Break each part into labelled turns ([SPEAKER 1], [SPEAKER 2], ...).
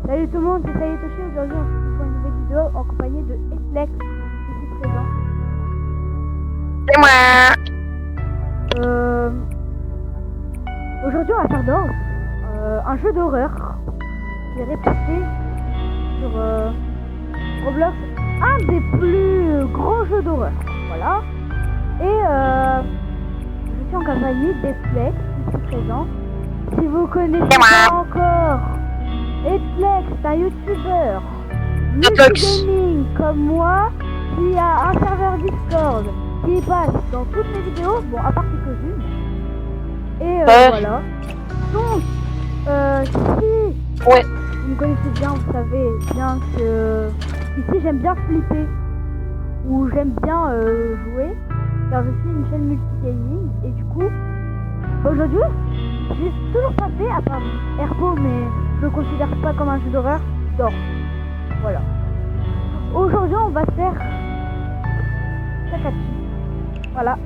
[SPEAKER 1] Salut tout le monde, c'est Sayetoshi. Aujourd'hui, on se retrouve pour une nouvelle vidéo en compagnie de Etlex, ici présent.
[SPEAKER 2] C'est moi.
[SPEAKER 1] Aujourd'hui, on va faire d'or un jeu d'horreur qui est réputé sur Roblox, un des plus grands jeux d'horreur. Voilà. Et je suis en compagnie d'Etlex, ici présent. Si vous connaissez pas encore Etlex, c'est un youtubeur multigaming comme moi qui a un serveur Discord qui passe dans toutes mes vidéos, bon à part quelques-unes. Et voilà. Donc, si vous me connaissez bien, vous savez bien que ici j'aime bien flipper ou j'aime bien jouer car je suis une chaîne multigaming et du coup aujourd'hui j'ai toujours pas fait à part Airpo, mais je le considère pas comme un jeu d'horreur, d'or. Voilà. Aujourd'hui on va faire Takachi. Voilà.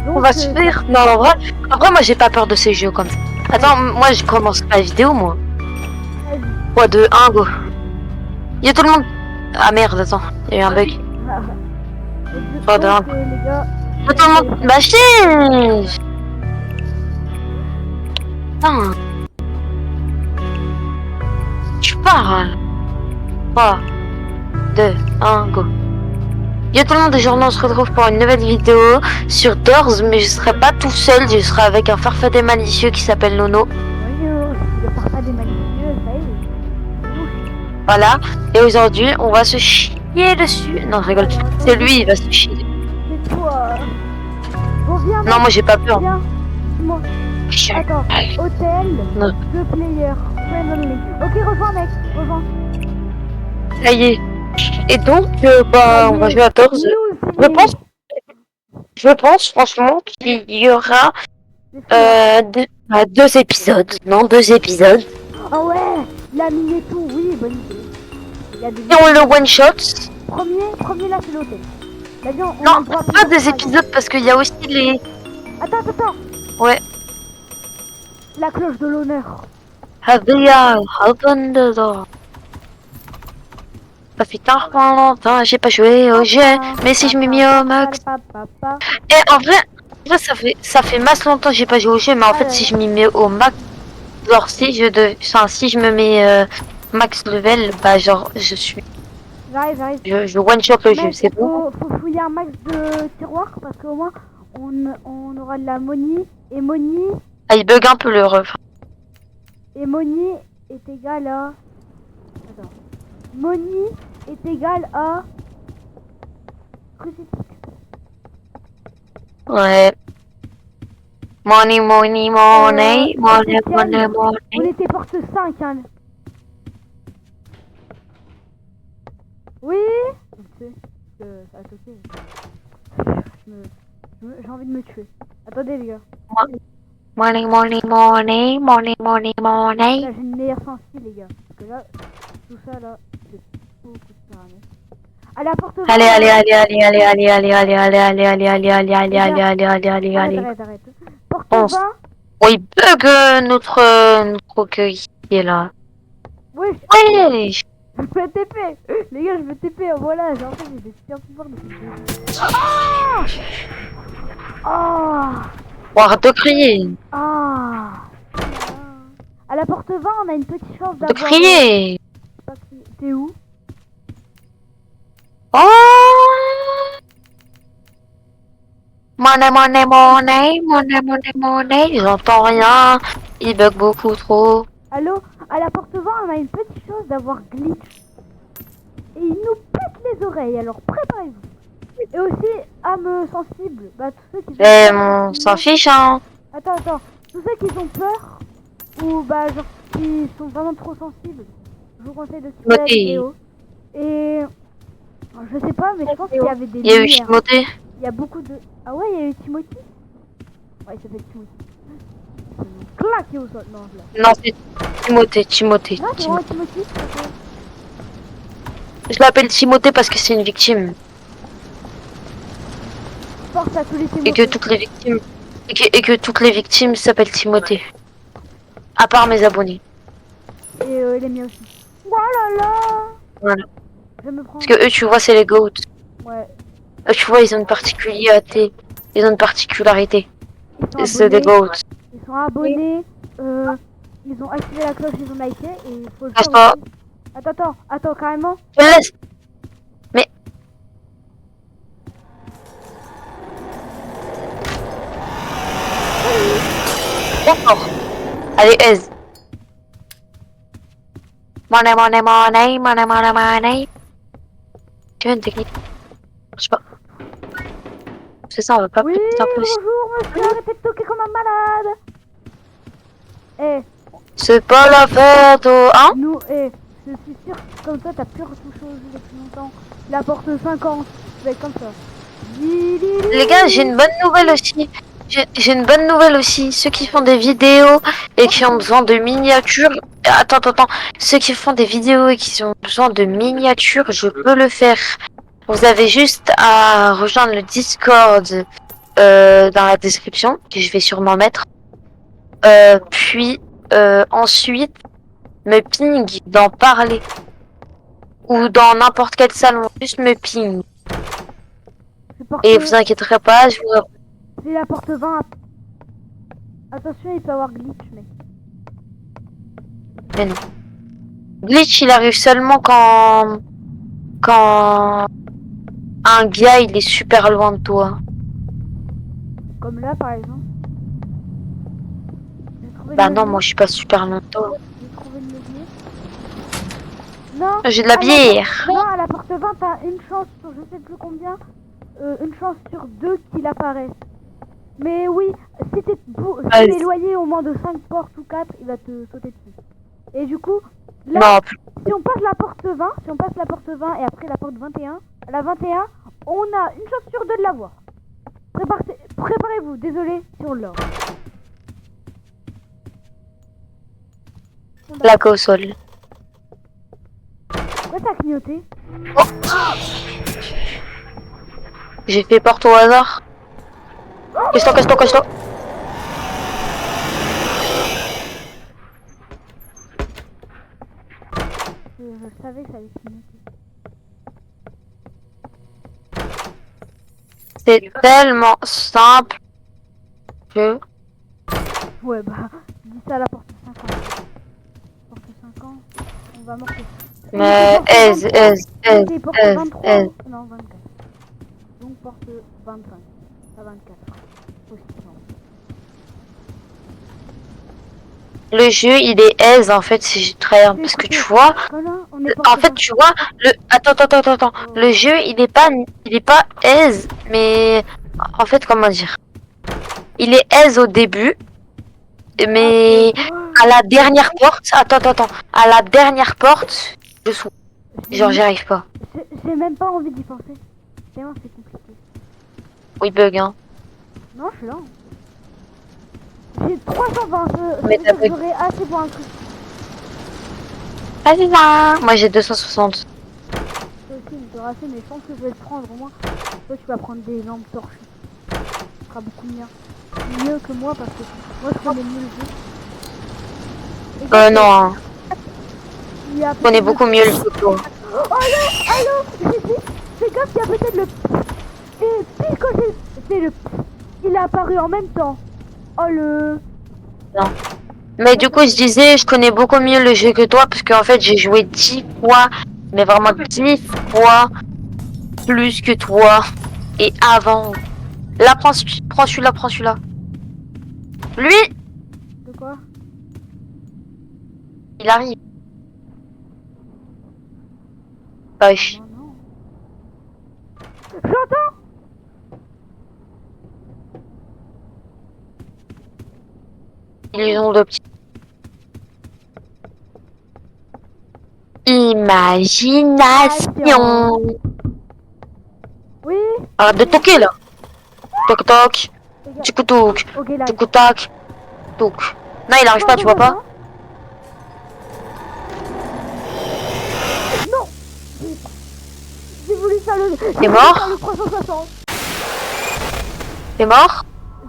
[SPEAKER 1] Donc,
[SPEAKER 2] On va se faire. Non, en vrai, moi j'ai pas peur de ces jeux comme ça. Attends, moi je commence la vidéo, moi. 3, 2, 1, go. Y'a tout le monde. Ah merde, attends, il y a eu un bug. 3, 2, 1.
[SPEAKER 1] les gars,
[SPEAKER 2] Y'a tout le monde. Bah chier. Putain. Tu pars. 3, 2, 1, go. Yo tout le monde, aujourd'hui on se retrouve pour une nouvelle vidéo sur Doors, mais je serai pas tout seul, je serai avec un farfadet malicieux qui s'appelle Nono.
[SPEAKER 1] le farfadet malicieux, ça y est.
[SPEAKER 2] Voilà, et aujourd'hui on va se chier dessus. Non, je rigole, c'est lui, il va se chier.
[SPEAKER 1] C'est toi. Bon, viens.
[SPEAKER 2] Non, moi j'ai pas peur.
[SPEAKER 1] Viens. Dis-moi. Attends, hôtel,
[SPEAKER 2] non.
[SPEAKER 1] 2 players, friendly. Ok, rejoins mec, rejoins.
[SPEAKER 2] Ça y est. Et donc, bah, on va jouer à Doors. Je pense franchement qu'il y aura deux épisodes. Non, 2 épisodes.
[SPEAKER 1] Ah ouais, la mine et tout, oui, bonne idée. Il y a des
[SPEAKER 2] Et on le one shot.
[SPEAKER 1] Premier là c'est l'hôtel. Là, viens,
[SPEAKER 2] Non, pas 2 épisodes parce qu'il y a aussi les.
[SPEAKER 1] Attends.
[SPEAKER 2] Ouais.
[SPEAKER 1] La cloche de l'honneur.
[SPEAKER 2] Open the door. Ça fait tellement longtemps, j'ai pas joué au jeu, mais si je me mets au max. Et en vrai ça fait masse longtemps que j'ai pas joué au jeu, mais en fait si je m'y mets au max, genre si je me mets max level, bah genre je suis.
[SPEAKER 1] J'arrive.
[SPEAKER 2] Je one shot le jeu, c'est bon.
[SPEAKER 1] Faut fouiller un max de tiroirs parce qu'au moins on aura de la money et money.
[SPEAKER 2] Ah, il bug un peu le ref.
[SPEAKER 1] Et money est égal à. Attends. Money est égal à. Crucifix.
[SPEAKER 2] Ouais. Money.
[SPEAKER 1] On était porte 5, hein. Oui. Ça a toqué. J'ai envie de me tuer. Attendez les gars.
[SPEAKER 2] Money.
[SPEAKER 1] Là j'ai une meilleure sensi les gars. Parce que là, tout ça là, c'est beaucoup de paramètres. Allez, à porte 20.
[SPEAKER 2] Allez.
[SPEAKER 1] Arrête. Porte 20.
[SPEAKER 2] Oh, il bug notre recueil qui est là.
[SPEAKER 1] Oui.
[SPEAKER 2] Ouais.
[SPEAKER 1] Je me TP. Les gars, je me TP. Voilà, j'ai en fait j'ai des super pouvoirs de TP.
[SPEAKER 2] Arrête de crier.
[SPEAKER 1] À la porte 20, on a une petite chance d'avoir.
[SPEAKER 2] De crier.
[SPEAKER 1] T'es où?
[SPEAKER 2] Oh. Money. J'entends rien. Il bug beaucoup trop.
[SPEAKER 1] Allô? À la porte 20, on a une petite chance d'avoir glitch. Et il nous pète les oreilles, alors préparez-vous. Et aussi, âme sensible. Bah, tous ceux qui
[SPEAKER 2] On s'en fiche, hein.
[SPEAKER 1] Attends. Tous ceux qui ont peur, ou bah, genre, qui sont vraiment trop sensibles, je vous conseille de quitter la vidéo. Et je sais pas, mais je pense qu'il y avait des
[SPEAKER 2] lumières. Il y a eu Timothée.
[SPEAKER 1] Il y a beaucoup de. Ah ouais, il y a eu Timothy. Ouais, il s'appelle Timothy. Claqué au sol. Non,
[SPEAKER 2] c'est Timothée.
[SPEAKER 1] Non, c'est vraiment Timothy.
[SPEAKER 2] Je l'appelle Timothée parce que c'est une victime.
[SPEAKER 1] Force à tous les Timothée.
[SPEAKER 2] Et que toutes les victimes s'appellent Timothée. À part mes abonnés.
[SPEAKER 1] Et les miens aussi. Oh là là.
[SPEAKER 2] Voilà.
[SPEAKER 1] Je vais me prendre.
[SPEAKER 2] Parce que eux, tu vois, c'est les goats.
[SPEAKER 1] Ouais.
[SPEAKER 2] Eux, tu vois, ils ont une particularité. Ils ont une particularité.
[SPEAKER 1] Ils sont
[SPEAKER 2] C'est des
[SPEAKER 1] abonnés.
[SPEAKER 2] goats.
[SPEAKER 1] Ils sont abonnés. Ils ont activé la cloche, ils ont liké. Et il faut le
[SPEAKER 2] Passe
[SPEAKER 1] faire
[SPEAKER 2] pas.
[SPEAKER 1] aussi. Attends, carrément.
[SPEAKER 2] Laisse. Mais. D'accord. Allez, aise. Money. Tu veux une technique? Je sais pas. C'est ça, on va pas
[SPEAKER 1] Oui,
[SPEAKER 2] péter un peu aussi.
[SPEAKER 1] bonjour monsieur, arrêtez de toquer comme un malade.
[SPEAKER 2] C'est pas la fête, oh, hein?
[SPEAKER 1] Nous, je suis sûr que comme ça, t'as plus retouché au jeu depuis longtemps. Il apporte 50, tu vas être comme ça.
[SPEAKER 2] Les gars, j'ai une bonne nouvelle aussi. J'ai une bonne nouvelle aussi. Ceux qui font des vidéos et qui ont besoin de miniatures. Attends. Ceux qui font des vidéos et qui ont besoin de miniatures, je peux le faire. Vous avez juste à rejoindre le Discord dans la description, que je vais sûrement mettre. Puis ensuite, me ping d'en parler. Ou dans n'importe quel salon, juste me ping. Et vous inquiéterez pas, je vous...
[SPEAKER 1] C'est la porte 20. Attention, il peut y avoir glitch, mec.
[SPEAKER 2] Mais non. Glitch, il arrive seulement quand un gars, il est super loin de toi.
[SPEAKER 1] Comme là, par exemple.
[SPEAKER 2] Bah non, moi je suis pas super loin de toi.
[SPEAKER 1] J'ai trouvé le levier. Non.
[SPEAKER 2] J'ai de la bière.
[SPEAKER 1] Non, à la porte 20, t'as une chance sur je sais plus combien. Une chance sur 2 qu'il apparaisse. Mais oui, si t'es éloigné au moins de 5 portes ou 4, il va te sauter dessus. Et du coup, là,
[SPEAKER 2] non.
[SPEAKER 1] si on passe la porte 20, et après la porte 21, à la 21, on a une chance sur 2 de l'avoir. Préparez-vous, désolé si on l'a.
[SPEAKER 2] La au sol.
[SPEAKER 1] Pourquoi t'as clignoté?
[SPEAKER 2] Oh. J'ai fait porte au hasard. Cache-toi.
[SPEAKER 1] Je savais que ça allait clignoter.
[SPEAKER 2] C'est tellement simple que...
[SPEAKER 1] Ouais, bah, dis ça à la porte 50. Porte 50, on va morter.
[SPEAKER 2] Mais aise.
[SPEAKER 1] Non, 24. Donc porte 25. Pas 24. Possible.
[SPEAKER 2] Le jeu, il est aise en fait si je tryhard parce que tu vois, en fait tu vois, attends, le jeu il est pas aise, mais en fait comment dire, il est aise au début, mais à la dernière porte, à la dernière porte, je souffre, genre j'y arrive pas.
[SPEAKER 1] J'ai même pas envie d'y penser, tellement c'est compliqué.
[SPEAKER 2] Oui bug hein.
[SPEAKER 1] Non je suis là. J'ai 320,
[SPEAKER 2] mais
[SPEAKER 1] j'aurais assez pour un truc.
[SPEAKER 2] Vas-y là. Moi j'ai 260.
[SPEAKER 1] Toi aussi il t'aura assez, mais je pense que je vais le prendre au moins. Toi tu vas prendre des lampes torches. Ce sera beaucoup mieux que moi parce que moi je connais mieux le jeu.
[SPEAKER 2] Non hein. Je connais beaucoup mieux le jeu que toi.
[SPEAKER 1] Oh allô, j'ai dit, fais gaffe, il y a peut-être le... Et puis quand j'ai fait le... Il est apparu en même temps. Oh le...
[SPEAKER 2] Non. Mais du coup, je disais, je connais beaucoup mieux le jeu que toi, parce qu'en fait, j'ai joué 10 fois, mais vraiment 10 fois plus que toi. Et avant. Là, prends celui-là. Lui!
[SPEAKER 1] De quoi?
[SPEAKER 2] Il arrive. Wesh.
[SPEAKER 1] Non. J'entends!
[SPEAKER 2] Ils ont deux petits. Imagination.
[SPEAKER 1] Oui.
[SPEAKER 2] Arrête de toquer là. Toc. Tchoukou-touk. Tchoukou-tac. Touk. Non, il arrive pas, tu vois pas?
[SPEAKER 1] Non. J'ai voulu faire le...
[SPEAKER 2] T'es mort?
[SPEAKER 1] Le 360.
[SPEAKER 2] T'es mort?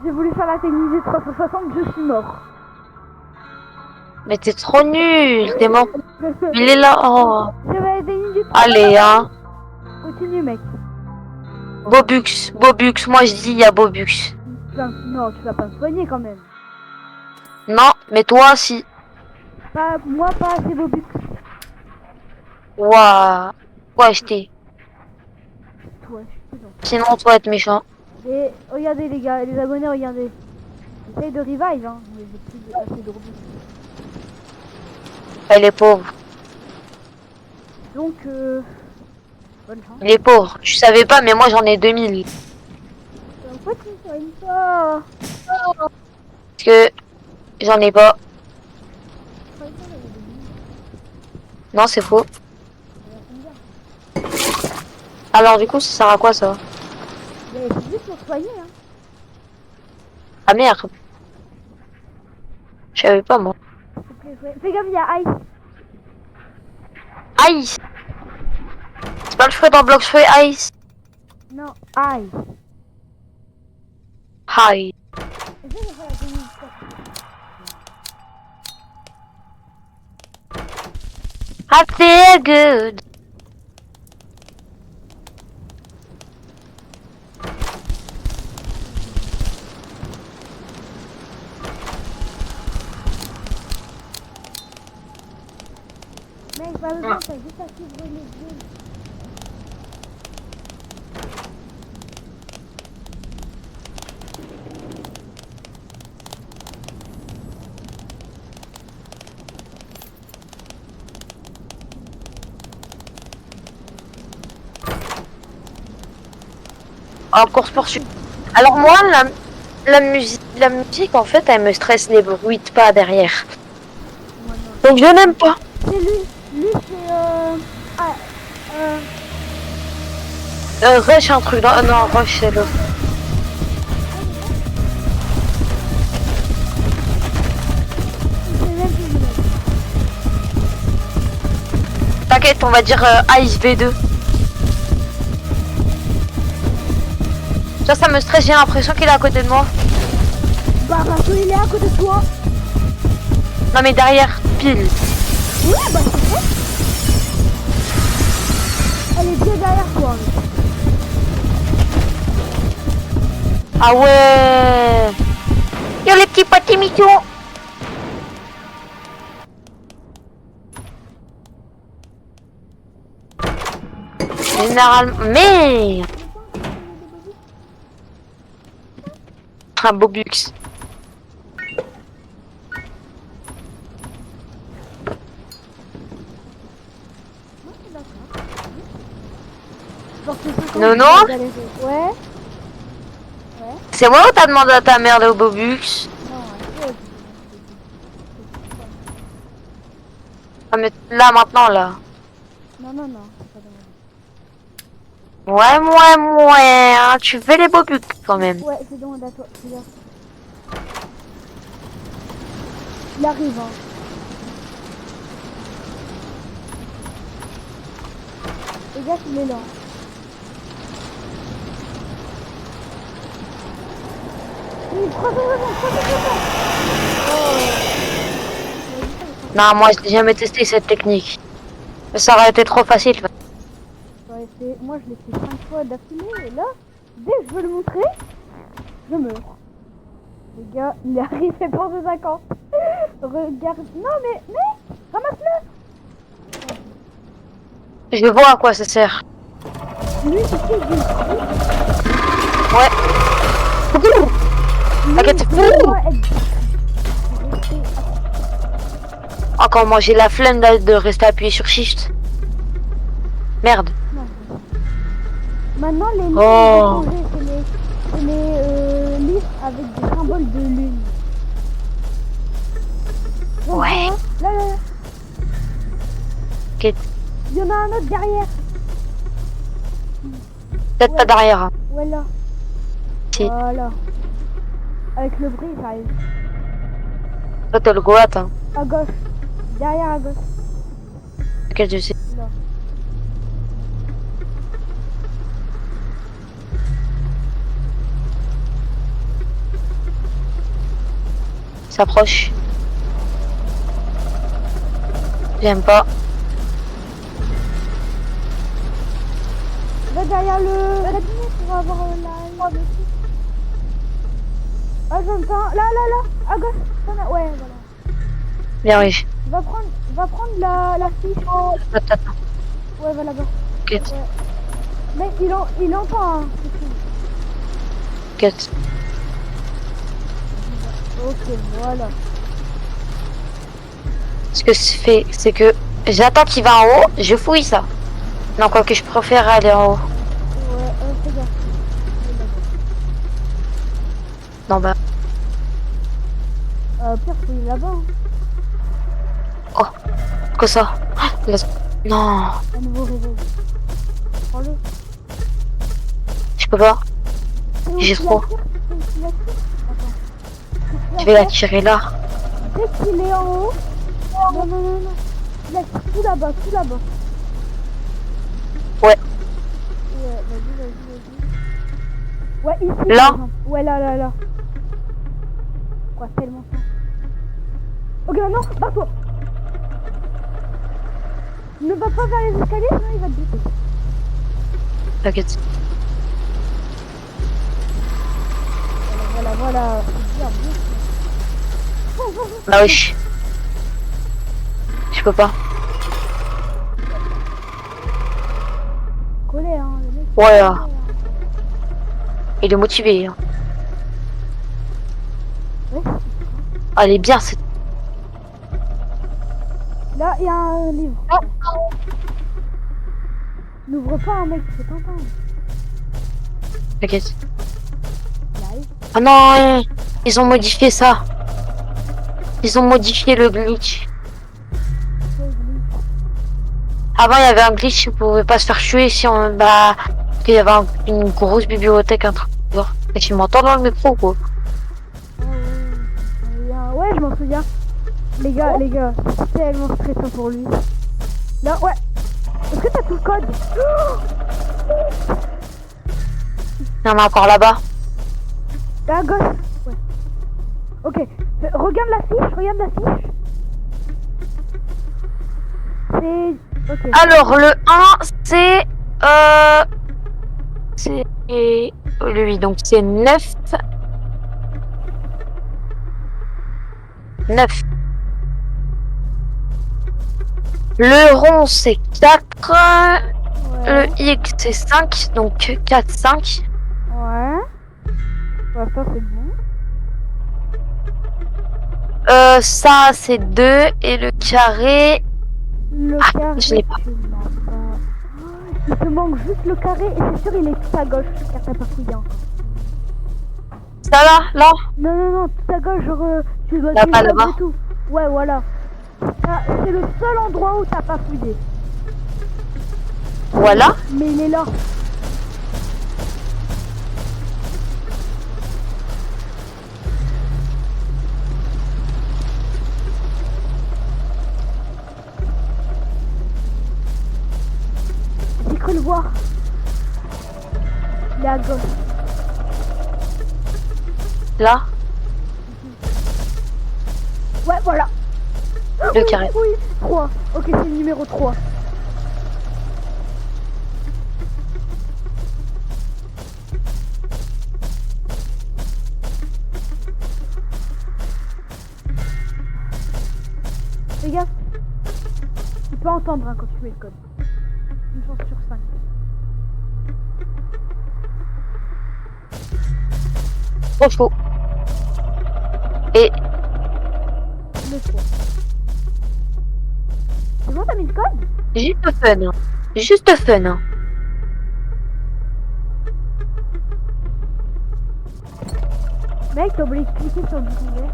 [SPEAKER 1] J'ai voulu faire la technique du 360, je suis mort.
[SPEAKER 2] Mais t'es trop nul, t'es mort. Il est là, oh.
[SPEAKER 1] Je vais essayer du
[SPEAKER 2] Allez, hein.
[SPEAKER 1] Continue, mec.
[SPEAKER 2] Bobux, Bobux, moi je dis il y a Bobux.
[SPEAKER 1] Non, tu vas pas me soigner quand même.
[SPEAKER 2] Non, mais toi si.
[SPEAKER 1] Pas, moi, pas assez beau but.
[SPEAKER 2] Ouah. Quoi acheter?
[SPEAKER 1] Toi, je suis dedans.
[SPEAKER 2] Sinon, toi être méchant.
[SPEAKER 1] Et regardez les gars, les abonnés, regardez. J'essaye de revive, hein, mais j'ai plus assez de reboots.
[SPEAKER 2] Elle est pauvre.
[SPEAKER 1] Donc, bonne chance.
[SPEAKER 2] Il est pauvre. Je savais pas, mais moi j'en ai 2000.
[SPEAKER 1] Pourquoi tu me soignes pas?
[SPEAKER 2] Parce que j'en ai pas.
[SPEAKER 1] Je croyais qu'on avait des billes.
[SPEAKER 2] Non, c'est faux.
[SPEAKER 1] Ça va combien?
[SPEAKER 2] Alors du coup, ça sert à quoi ça?
[SPEAKER 1] Mais c'est juste pour soigner, hein.
[SPEAKER 2] Ah merde. Je savais pas moi.
[SPEAKER 1] Fais gaffe, il y a Ice.
[SPEAKER 2] Ice. C'est pas le fruit dans Blox Fruit Ice.
[SPEAKER 1] Non, Ice.
[SPEAKER 2] Hi.
[SPEAKER 1] Essaye de faire la tenue.
[SPEAKER 2] I feel good.
[SPEAKER 1] Mec, pas besoin, t'as juste à suivre les villes.
[SPEAKER 2] En course poursuite. Alors moi, la musique en fait, elle me stresse les bruits de pas derrière.
[SPEAKER 1] Moi, non.
[SPEAKER 2] Donc je n'aime pas.
[SPEAKER 1] C'est lui. Lui, c'est Ah,
[SPEAKER 2] Rush un truc dans... non, Rush c'est l'autre.
[SPEAKER 1] c'est même plus le mec.
[SPEAKER 2] T'inquiète, on va dire Ice V2. Ça me stresse, j'ai l'impression qu'il est à côté de moi.
[SPEAKER 1] Bah, parce qu'il est à côté de toi.
[SPEAKER 2] Non mais derrière, pile.
[SPEAKER 1] Ouais, bah, c'est vrai. Elle est bien derrière toi, mec.
[SPEAKER 2] Ah ouais. Yo les petits petits michons. Généralement... Merde. Un Bobux.
[SPEAKER 1] Non, c'est d'accord. Genre, c'est 50,
[SPEAKER 2] Non, non.
[SPEAKER 1] vous allez- Ouais.
[SPEAKER 2] C'est moi ou t'as demandé à ta mère le Bobux?
[SPEAKER 1] Non, ouais.
[SPEAKER 2] Ah mais là maintenant là.
[SPEAKER 1] Non, non, non, c'est pas demandé.
[SPEAKER 2] Ouais, hein, tu fais les Bobux quand même.
[SPEAKER 1] Ouais, c'est demandé à toi, fais gaffe. Il arrive, hein. Fais gaffe, il est là. Oui, 3 secondes, 3 secondes.
[SPEAKER 2] Non, moi j'ai jamais testé cette technique. Ça aurait été trop facile.
[SPEAKER 1] Moi, je l'ai fait 5 fois d'affilée, et là, dès que je veux le montrer, je meurs. Les gars, il arrive, fait pour de 50. Regarde. Non, mais, ramasse-le.
[SPEAKER 2] Je vois à quoi ça sert.
[SPEAKER 1] Lui, c'est qui lui
[SPEAKER 2] Ouais. T'inquiète, c'est fou. Encore moi j'ai la flemme de rester appuyé sur Shift. Merde.
[SPEAKER 1] Maintenant, les listes,
[SPEAKER 2] Oh.
[SPEAKER 1] c'est les listes avec des symboles de lune. Donc,
[SPEAKER 2] Ouais.
[SPEAKER 1] Là,
[SPEAKER 2] Ok.
[SPEAKER 1] il y en a un autre derrière.
[SPEAKER 2] Peut-être pas derrière. Hein.
[SPEAKER 1] Ouais, là.
[SPEAKER 2] Si.
[SPEAKER 1] Voilà. Avec le bruit, j'arrive.
[SPEAKER 2] Toi t'as le goat. Hein.
[SPEAKER 1] À gauche. Derrière, à gauche.
[SPEAKER 2] Lequel tu sais.
[SPEAKER 1] Là.
[SPEAKER 2] S'approche. J'aime pas.
[SPEAKER 1] Va derrière le cabinet pour avoir la... Ah, j'entends. Là, à gauche. Ouais, voilà.
[SPEAKER 2] Bien, oui.
[SPEAKER 1] Va prendre la fiche.
[SPEAKER 2] Attends.
[SPEAKER 1] Ouais, va là-bas.
[SPEAKER 2] Ok.
[SPEAKER 1] Ouais. Mais il entend, hein.
[SPEAKER 2] Ok.
[SPEAKER 1] Ok, voilà.
[SPEAKER 2] Ce que je fais, c'est que j'attends qu'il va en haut, je fouille ça. Non, quoi que je préfère aller en haut.
[SPEAKER 1] Ouais, fais gaffe.
[SPEAKER 2] Non, bah.
[SPEAKER 1] Pire, fouille là-bas. Hein.
[SPEAKER 2] Oh, que ça? Non,
[SPEAKER 1] Un nouveau réveil. Prends-le.
[SPEAKER 2] je peux pas.
[SPEAKER 1] C'est où
[SPEAKER 2] J'ai
[SPEAKER 1] tu
[SPEAKER 2] trop.
[SPEAKER 1] la tires? C'est où tu la tires? Attends.
[SPEAKER 2] Je vais la tirer là.
[SPEAKER 1] Dès qu'il est en haut. Non. La tire tout là-bas,
[SPEAKER 2] Ouais.
[SPEAKER 1] Vas-y. Ouais, ici.
[SPEAKER 2] Là?
[SPEAKER 1] par exemple. Ouais, là. Quoi, tellement ça. Ok, non, barre-toi. Ne va pas vers les escaliers, sinon il va te buter.
[SPEAKER 2] T'inquiète.
[SPEAKER 1] Voilà.
[SPEAKER 2] Bah oui. Je peux pas.
[SPEAKER 1] Collé, hein, le mec.
[SPEAKER 2] Ouais. Il est motivé. Hein.
[SPEAKER 1] Ouais.
[SPEAKER 2] Ah, elle est bien cette.
[SPEAKER 1] Là, il y a un livre. N'ouvre pas, un mec, c'est tentant.
[SPEAKER 2] T'inquiète.
[SPEAKER 1] Il arrive.
[SPEAKER 2] Ah non, ils ont modifié ça. Ils ont modifié le glitch. Avant, il y avait un glitch, on pouvait pas se faire tuer si on... Bah... Il y avait une grosse bibliothèque, un truc. Et tu m'entends dans le micro, quoi.
[SPEAKER 1] Ouais, je m'en souviens. Les gars, c'est tellement stressant pour lui. Là, ouais. Est-ce que t'as tout le code?
[SPEAKER 2] Il y en a encore là-bas.
[SPEAKER 1] Là, à gauche. Ouais. Ok. Regarde la fiche. C'est... Ok.
[SPEAKER 2] Alors, le 1, c'est... C'est... Lui, donc c'est 9. 9. Le rond, c'est 4.
[SPEAKER 1] Ouais.
[SPEAKER 2] Le X, c'est 5. Donc 4, 5.
[SPEAKER 1] Ouais. Ouais, ça, c'est bon.
[SPEAKER 2] Ça, c'est 2. Et le carré...
[SPEAKER 1] Le
[SPEAKER 2] Ah,
[SPEAKER 1] carré,
[SPEAKER 2] je l'ai pas.
[SPEAKER 1] tu l'as pas. Il te manque juste le carré et c'est sûr il est tout à gauche car t'as pas fouillé encore.
[SPEAKER 2] Ça là?
[SPEAKER 1] Non, tout à gauche, genre tu dois
[SPEAKER 2] Là-bas,
[SPEAKER 1] descendre
[SPEAKER 2] là-bas.
[SPEAKER 1] et tout. Ouais, voilà. C'est le seul endroit où t'as pas fouillé.
[SPEAKER 2] Voilà.
[SPEAKER 1] Mais il est là. J'ai cru le voir. Il est à gauche.
[SPEAKER 2] Là.
[SPEAKER 1] Ouais, voilà.
[SPEAKER 2] Le carré.
[SPEAKER 1] Oui, 3. Ok, c'est le numéro 3. Fais gaffe. Tu peux entendre hein, quand tu mets le code. Une chance sur 5.
[SPEAKER 2] Trop chaud. Et...
[SPEAKER 1] Le 3. C'est bon, t'as mis le code?
[SPEAKER 2] Juste fun. Hein. Juste fun. Hein.
[SPEAKER 1] Mec, t'as oublié de cliquer sur le bouton vert.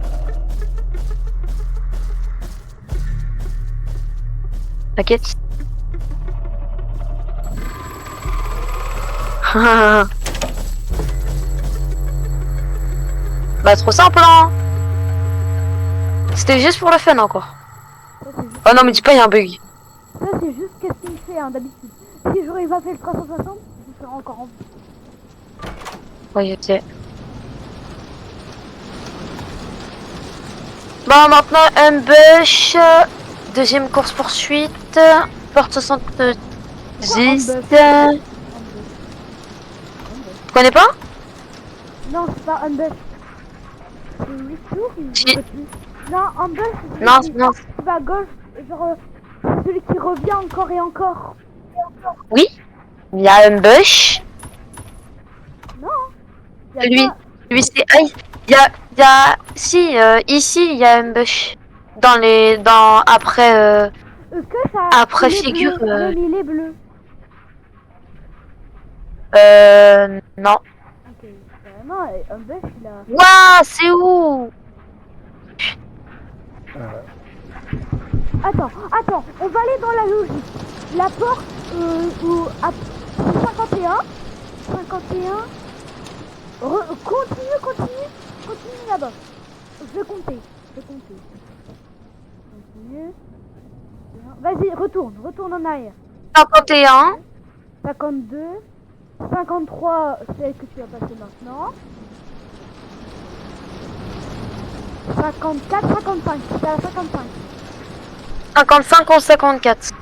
[SPEAKER 2] T'inquiète. Bah trop simple hein. C'était juste pour le fun encore.
[SPEAKER 1] Ça, c'est juste...
[SPEAKER 2] Oh non mais dis pas il y a un bug.
[SPEAKER 1] Ça, c'est juste qu'est-ce qu'il fait hein, d'habitude. Si j'aurais pas fait le 360, je serais encore en vie.
[SPEAKER 2] Oui je sais. Bon maintenant un bûche. Deuxième course poursuite. Porte 70.
[SPEAKER 1] Unbuff.
[SPEAKER 2] Tu connais pas?
[SPEAKER 1] Non, c'est pas Unbuff. C'est Retour ou je
[SPEAKER 2] Si.
[SPEAKER 1] sais plus. Non, Unbuff, c'est
[SPEAKER 2] Non,
[SPEAKER 1] celui
[SPEAKER 2] non.
[SPEAKER 1] qui va à gauche. Genre, c'est celui qui revient encore et encore.
[SPEAKER 2] Oui. Il y a un bush.
[SPEAKER 1] Non. Y a
[SPEAKER 2] Lui,
[SPEAKER 1] pas-
[SPEAKER 2] lui c'est. Ah, si, ici, il y a un bush. Après,
[SPEAKER 1] Est-ce que ça.
[SPEAKER 2] après
[SPEAKER 1] il est
[SPEAKER 2] figure.
[SPEAKER 1] bleu. Même il est bleu.
[SPEAKER 2] Non.
[SPEAKER 1] Ok, vraiment, Unbuff, il a.
[SPEAKER 2] Waouh, c'est où?
[SPEAKER 1] Attends, on va aller dans la logique. La porte où à 51, continue là-bas. Je vais compter. Continue. Vas-y, retourne en arrière.
[SPEAKER 2] 51.
[SPEAKER 1] 52, 53, celle que tu vas passer maintenant. 54, 55, c'est à 55.
[SPEAKER 2] 55 ou 54.
[SPEAKER 1] 55.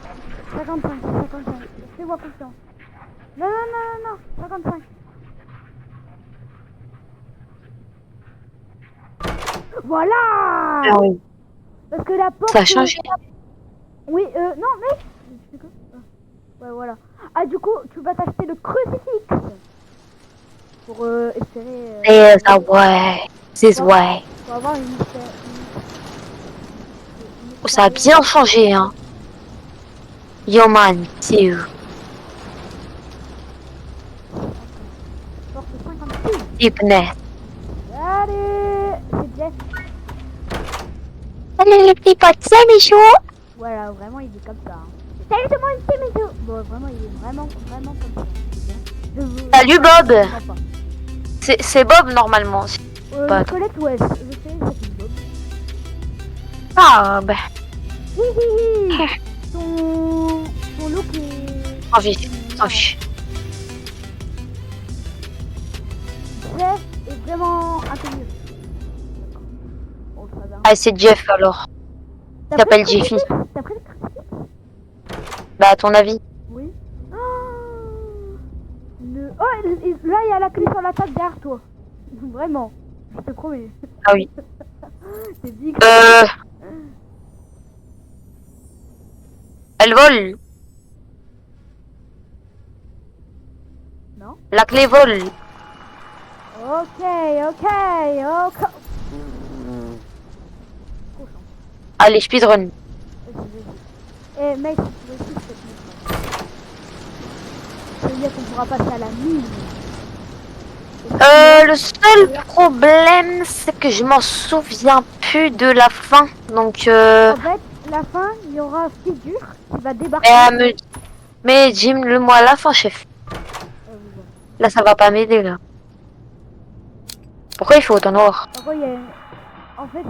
[SPEAKER 1] Fais-moi confiance. Non, 55. Voilà.
[SPEAKER 2] Ah oui.
[SPEAKER 1] Parce que la porte...
[SPEAKER 2] Ça a changé.
[SPEAKER 1] Oui, non, mais... Ouais, voilà. Ah, du coup, tu vas t'acheter le crucifix. Pour espérer...
[SPEAKER 2] Et ça, ouais. C'est ouais.
[SPEAKER 1] Pour avoir une
[SPEAKER 2] Ça a bien changé, hein. Yo man, c'est où?
[SPEAKER 1] Porte 56.
[SPEAKER 2] Hypnès.
[SPEAKER 1] Allez, c'est Jeff.
[SPEAKER 2] Salut les petits potes, c'est Michou.
[SPEAKER 1] Voilà, vraiment, il est comme ça. Hein. Salut tout le monde, c'est Michou. Bon, vraiment, il est vraiment comme ça.
[SPEAKER 2] Salut Bob.
[SPEAKER 1] Pas.
[SPEAKER 2] C'est Bob normalement. Pas.
[SPEAKER 1] Colette, ouais, je sais, c'est Bob.
[SPEAKER 2] Ah, bah.
[SPEAKER 1] Hihihi. Ton look est...
[SPEAKER 2] S'en fiche.
[SPEAKER 1] Jeff est vraiment intelligent. Bon, ça va.
[SPEAKER 2] Ah, c'est Jeff alors. Il s'appelle Jeffy.
[SPEAKER 1] T'as pris le crucifix?
[SPEAKER 2] Bah, à ton avis?
[SPEAKER 1] Oui. Là, il y a la clé sur la table derrière toi. Vraiment. Je te promets.
[SPEAKER 2] Ah oui.
[SPEAKER 1] C'est dit
[SPEAKER 2] Elle vole.
[SPEAKER 1] Non.
[SPEAKER 2] La clé vole.
[SPEAKER 1] Ok.
[SPEAKER 2] Allez, speedrun.
[SPEAKER 1] Eh mec, si tu veux aussi, je peux te mettre. Ça veut dire qu'on pourra passer à la mine.
[SPEAKER 2] Le seul problème, c'est que je m'en souviens plus de la fin. Donc,
[SPEAKER 1] En fait, la fin, il y aura figure qui va débarquer.
[SPEAKER 2] Mais dis-le-moi à la fin, chef. Là, ça va pas m'aider, là. Pourquoi il faut autant noir?
[SPEAKER 1] Par contre, en fait,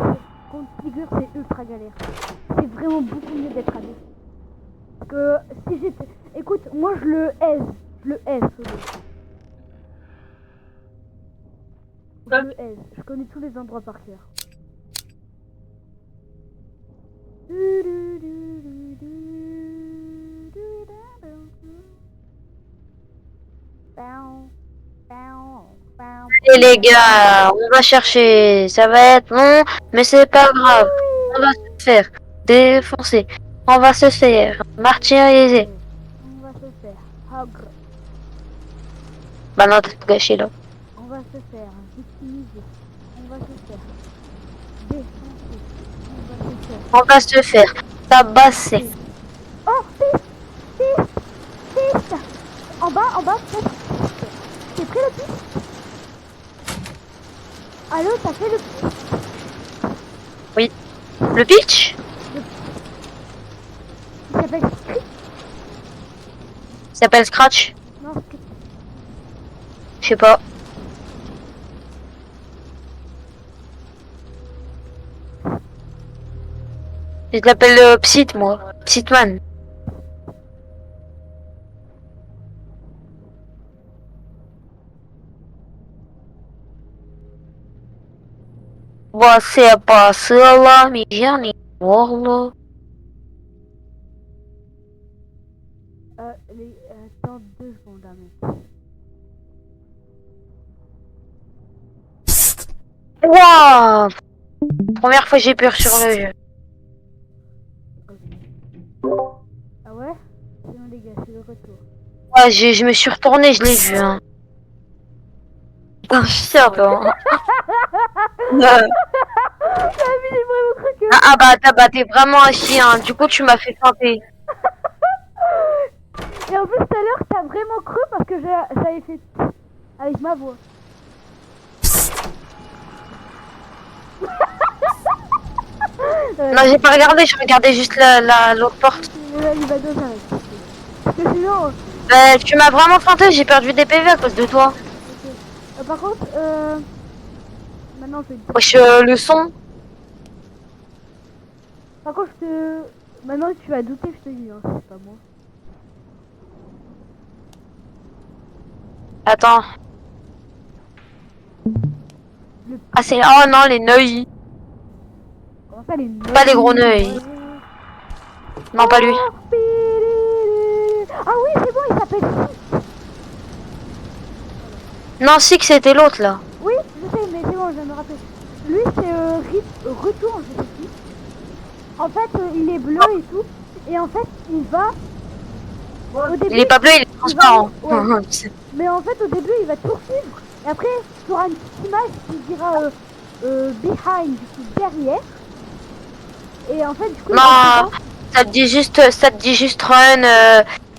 [SPEAKER 1] contre figure, c'est ultra galère. C'est vraiment beaucoup mieux d'être à deux. Parce que si j'étais... Écoute, moi je le aise. Je connais tous les endroits par cœur.
[SPEAKER 2] Et les gars, on va chercher. Ça va être long, mais c'est pas grave. On va se faire défoncer. On va se faire martyriser.
[SPEAKER 1] On va se faire hog.
[SPEAKER 2] Bah non, t'es tout gâché là.
[SPEAKER 1] On va se faire victimiser. On va se faire défoncer.
[SPEAKER 2] On va se faire tabasser.
[SPEAKER 1] Oh, piste. En bas, peut-être. T'es prêt le piste? Allô, t'as fait le piste?
[SPEAKER 2] Oui. Le pitch?
[SPEAKER 1] Il s'appelle Script.
[SPEAKER 2] Il s'appelle Scratch?
[SPEAKER 1] Non, Script.
[SPEAKER 2] Je sais pas. Je l'appelle Psyt, moi. Psytman. Você passou lá, mijando em orlo.
[SPEAKER 1] Attends 2 secondes, hein, mec.
[SPEAKER 2] Waouh! Première fois que j'ai peur sur le jeu.
[SPEAKER 1] Ah ouais? C'est bon, les gars, c'est le retour.
[SPEAKER 2] Ouais, je me suis retourné, je l'ai vu. Hein. Putain, chiant, toi. Ah bah t'es vraiment un chien. Du coup, tu m'as fait planter.
[SPEAKER 1] Et en plus, tout à l'heure, t'as vraiment cru parce que j'avais fait avec ma voix.
[SPEAKER 2] Non, j'ai pas regardé, je regardais juste l'autre porte.
[SPEAKER 1] Il va deux arrêter. Parce que sinon...
[SPEAKER 2] Tu m'as vraiment planté, j'ai perdu des PV à cause de toi.
[SPEAKER 1] Okay. Par contre, maintenant je vais...
[SPEAKER 2] Wesh, le son.
[SPEAKER 1] Par contre, maintenant tu vas douter, je te dis, hein, c'est pas moi.
[SPEAKER 2] Attends. Ah c'est... Oh non, les neuils.
[SPEAKER 1] Comment ça, les neuils?
[SPEAKER 2] Pas les gros neuils. Non, pas lui.
[SPEAKER 1] Ah oui, c'est bon, il s'appelle Six.
[SPEAKER 2] Non, Six, c'était l'autre, là.
[SPEAKER 1] Oui, je sais, mais c'est bon, je viens de me rappeler. Lui, c'est Retour, je sais plus. En fait, il est bleu et tout. Et en fait, il va... Au début,
[SPEAKER 2] Il est pas bleu, il est transparent.
[SPEAKER 1] Ouais. Mais en fait, au début, il va tout suivre. Et après, tu auras une petite image qui dira behind, du coup, derrière. Et en fait, du coup...
[SPEAKER 2] Non, ça te dit juste run,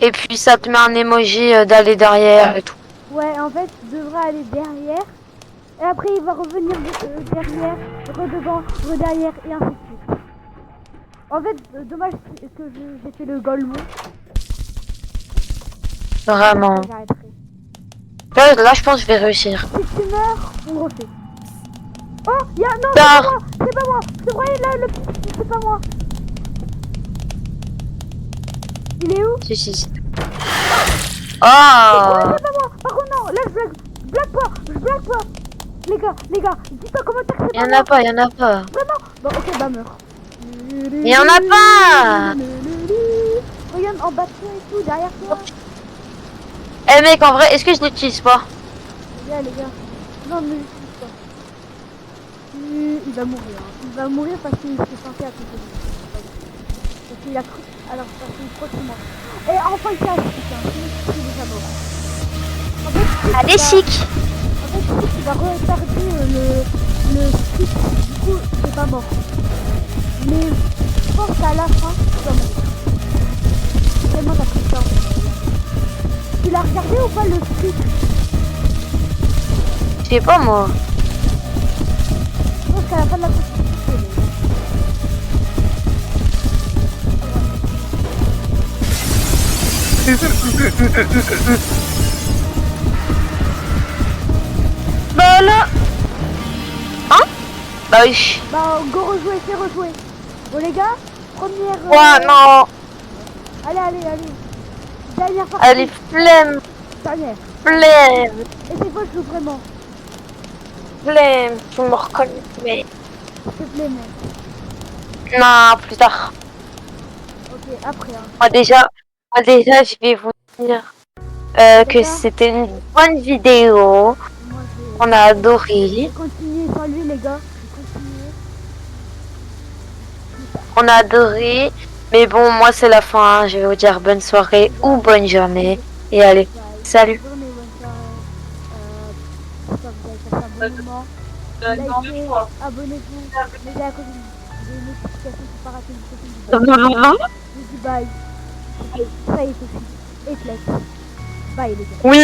[SPEAKER 2] et puis ça te met un emoji d'aller derrière et tout.
[SPEAKER 1] Ouais, en fait, tu devras aller derrière. Et après, il va revenir derrière, redevant, derrière, et ainsi de suite. En fait, dommage que j'ai fait le golemon.
[SPEAKER 2] Vraiment.
[SPEAKER 1] J'arrêterai.
[SPEAKER 2] Là, je pense que je vais réussir.
[SPEAKER 1] Si tu meurs, on refait. Oh, non,
[SPEAKER 2] Tard.
[SPEAKER 1] c'est pas moi. C'est vrai, là, le petit, c'est pas moi. Il est où?
[SPEAKER 2] Si.
[SPEAKER 1] Ouais,
[SPEAKER 2] Oh.
[SPEAKER 1] c'est pas moi. Par contre, non, là, je blague pas. Les gars, dites en commentaire que c'est pas moi.
[SPEAKER 2] Y'en a pas.
[SPEAKER 1] Vraiment? Bon, ok, bah meurs.
[SPEAKER 2] Y'en a pas.
[SPEAKER 1] Regarde, en bas de toi et tout, derrière toi.
[SPEAKER 2] Eh mec, en vrai, est-ce que je l'utilise pas?
[SPEAKER 1] Les gars. Non, mais l'utilise pas. Il va mourir. Hein. Il va mourir parce qu'il s'est planté à côté de lui. Parce qu'il a cru. Alors, parce qu'il est proche de moi. Et enfin, il cache, putain. C'est déjà mort. En fait,
[SPEAKER 2] Allez, chic.
[SPEAKER 1] En fait, il va retarder le script. Du coup, c'est pas mort. Mais je pense qu'à la fin, tu vas mourir. Vraiment, t'as pris ça. Tu l'as regardé ou pas le script?
[SPEAKER 2] Je sais pas moi.
[SPEAKER 1] Je pense qu'à la fin de la partie,
[SPEAKER 2] Bah là. Hein? Bah oui.
[SPEAKER 1] bah, go rejouer, fais rejouer. Bon, les gars, première.
[SPEAKER 2] Ouais, non.
[SPEAKER 1] Allez. Dernière partie.
[SPEAKER 2] Allez, flemme.
[SPEAKER 1] Dernière.
[SPEAKER 2] Flemme.
[SPEAKER 1] Et c'est quoi, je joue vraiment?
[SPEAKER 2] Flemme. Tu me reconnais, mais.
[SPEAKER 1] S'il te plaît, mec.
[SPEAKER 2] Non, plus tard.
[SPEAKER 1] Ok, après, hein.
[SPEAKER 2] Moi déjà, je vais vous dire que c'était une bonne vidéo.
[SPEAKER 1] Moi,
[SPEAKER 2] On a adoré.
[SPEAKER 1] je vais continuer sans lui, les gars. Je vais continuer.
[SPEAKER 2] On a adoré. Mais bon, moi c'est la fin. Je vais vous dire bonne soirée ou bonne journée. Et allez,
[SPEAKER 1] Bye.
[SPEAKER 2] salut.
[SPEAKER 1] Bonne journée, bonne soirée. J'espère que vous avez passé un bon moment. Likez, abonnez-vous, mettez à côté des notifications pour pas rater une prochaine vidéo. Je vous dis bye. Ça y est, c'est fini. Et flex. Bye, les gars.
[SPEAKER 2] Oui.